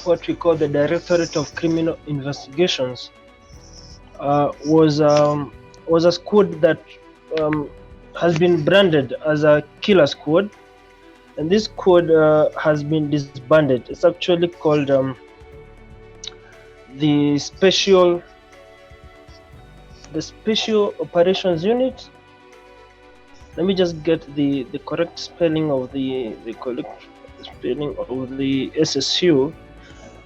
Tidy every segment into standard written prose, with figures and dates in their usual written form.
what we call the Directorate of Criminal Investigations was a squad that has been branded as a killer squad, and this squad has been disbanded. It's actually called the Special Operations Unit. Let me just get the correct spelling of the SSU,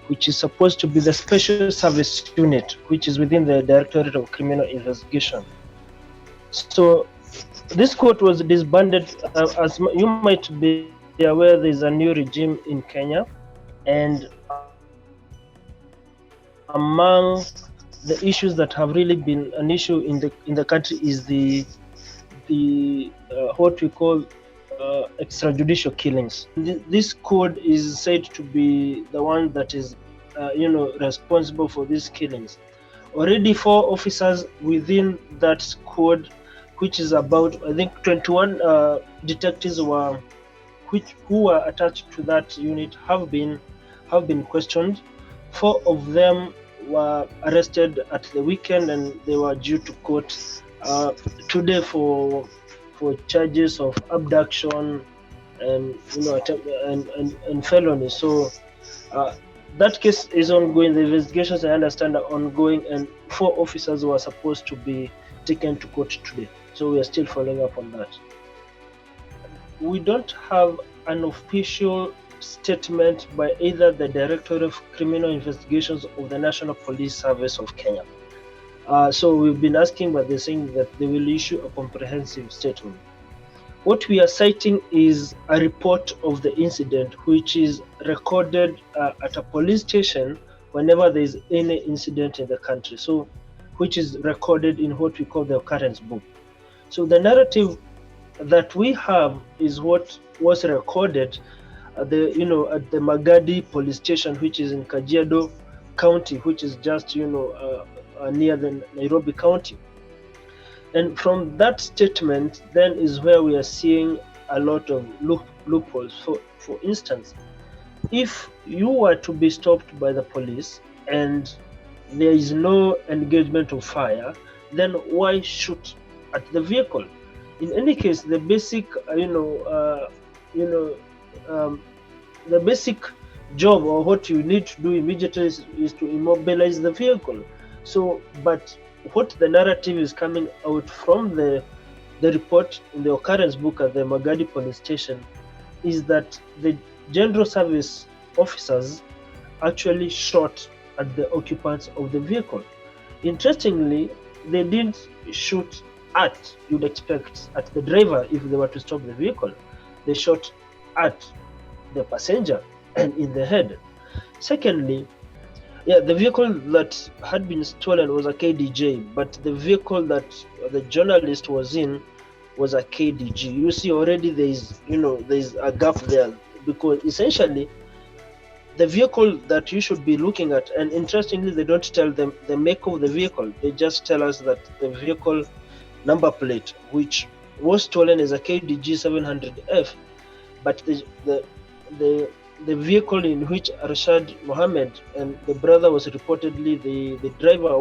which is supposed to be the Special Service Unit, which is within the Directorate of Criminal Investigation. So this court was disbanded. As you might be aware, there is a new regime in Kenya, and among the issues that have really been an issue in the country is the what we call extrajudicial killings. This code is said to be the one that is responsible for these killings. Already 4 officers within that squad, which is about, I think, 21 detectives who were attached to that unit, have been questioned. 4 of them were arrested at the weekend, and they were due to court today for charges of abduction and and felony. So that case is ongoing. The investigations, I understand, are ongoing, and 4 officers were supposed to be taken to court today. So we are still following up on that. We don't have an official statement by either the Director of Criminal Investigations or the National Police Service of Kenya. So we've been asking, but they're saying that they will issue a comprehensive statement. What we are citing is a report of the incident, which is recorded at a police station whenever there is any incident in the country. So, which is recorded in what we call the occurrence book. So the narrative that we have is what was recorded at the Magadi police station, which is in Kajiado County, which is just near the Nairobi County. And from that statement, then is where we are seeing a lot of loopholes. For instance, if you were to be stopped by the police and there is no engagement of fire, then why shoot at the vehicle? In any case, the basic, the basic job, or what you need to do immediately, is to immobilize the vehicle. So, but what the narrative is coming out from the report in the occurrence book at the Magadi police station is that the general service officers actually shot at the occupants of the vehicle. Interestingly, they didn't shoot at, you'd expect, at the driver if they were to stop the vehicle. They shot at the passenger and in the head. Secondly, the vehicle that had been stolen was a KDJ, but the vehicle that the journalist was in was a KDG. You see, already there is a gap there, because essentially the vehicle that you should be looking at, and interestingly, they don't tell them the make of the vehicle. They just tell us that the vehicle number plate, which was stolen, is a KDG 700F, but the vehicle in which Arshad Mohammed and the brother was reportedly the driver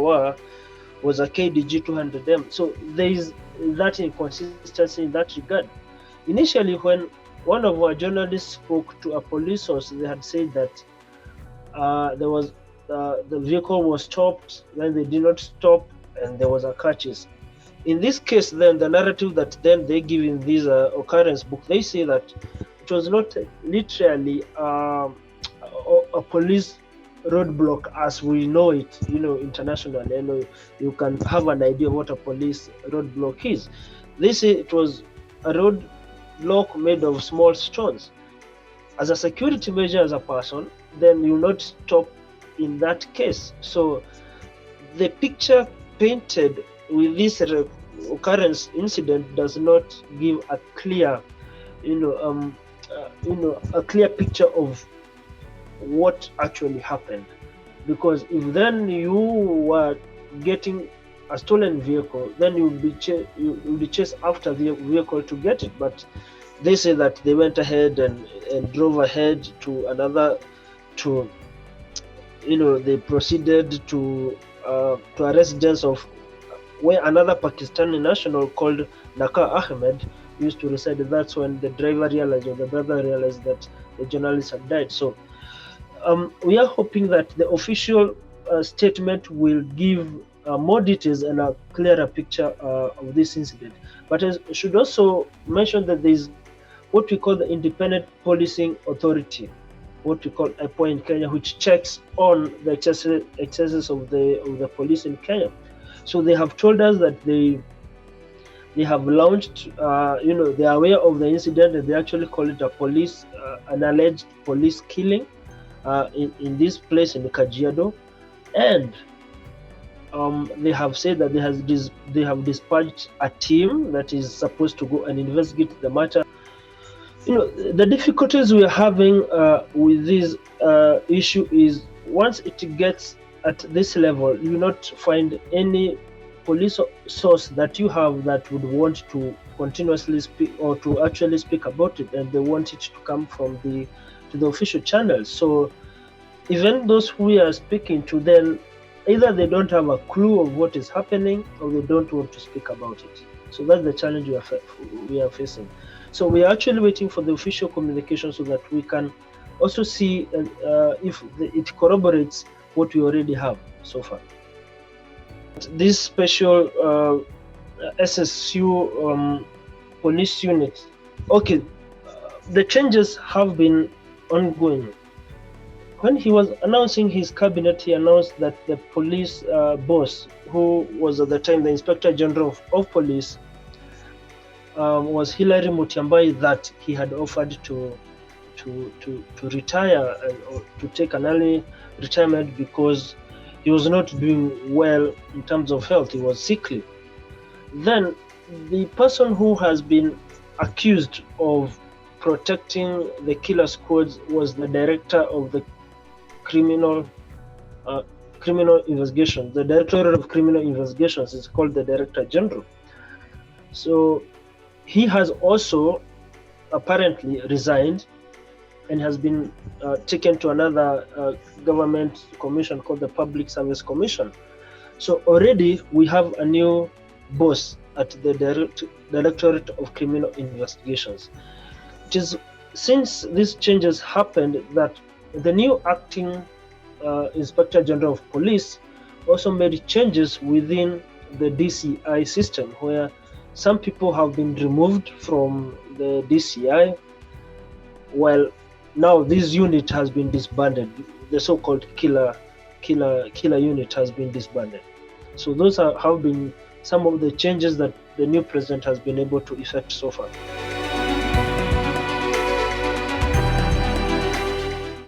was a KDG 200M. So there is that inconsistency in that regard. Initially, when one of our journalists spoke to a police source, they had said that the vehicle was stopped, then they did not stop, and there was a catches. In this case, then the narrative that then they give in this occurrence book, they say that it was not literally a police roadblock as we know it, internationally. You can have an idea what a police roadblock is. They say it was a roadblock made of small stones. As a security measure, as a person, then you not stop in that case. So the picture painted with this occurrence incident does not give a clear, a clear picture of what actually happened. Because if then you were getting a stolen vehicle, then you'll be chased after the vehicle to get it. But they say that they went ahead and drove ahead to they proceeded to arrest dozens of where another Pakistani national called Naka Ahmed used to reside. That's when the driver realized, or the brother realized, that the journalist had died. So we are hoping that the official statement will give more details and a clearer picture of this incident. But I should also mention that there is what we call the Independent Policing Authority, what we call IPOA in Kenya, which checks on the excesses of the police in Kenya. So they have told us that they have launched, they are aware of the incident, and they actually call it an alleged police killing in this place in Kajiado, and they have said that they have dispatched a team that is supposed to go and investigate the matter. The difficulties we are having with this issue is, once it gets at this level, you will not find any police source that you have that would want to continuously speak or to actually speak about it, and they want it to come from the official channels. So even those who we are speaking to, then either they don't have a clue of what is happening, or they don't want to speak about it. So that's the challenge we are facing. So we are actually waiting for the official communication so that we can also see if it corroborates what we already have so far. This special SSU police unit, okay, the changes have been ongoing. When he was announcing his cabinet, he announced that the police boss, who was at the time the Inspector General of Police, was Hilary Mutyambai, that he had offered to retire or to take an early retirement because he was not doing well in terms of health. He was sickly. Then the person who has been accused of protecting the killer squads was the director of the criminal investigation. The Directorate of Criminal Investigations is called the Director General. So he has also apparently resigned and has been taken to another government commission called the Public Service Commission. So already we have a new boss at the Directorate of Criminal Investigations. It is since these changes happened that the new acting Inspector General of Police also made changes within the DCI system, where some people have been removed from the DCI, while now this unit has been disbanded. The so-called killer unit has been disbanded. So those have been some of the changes that the new president has been able to effect so far.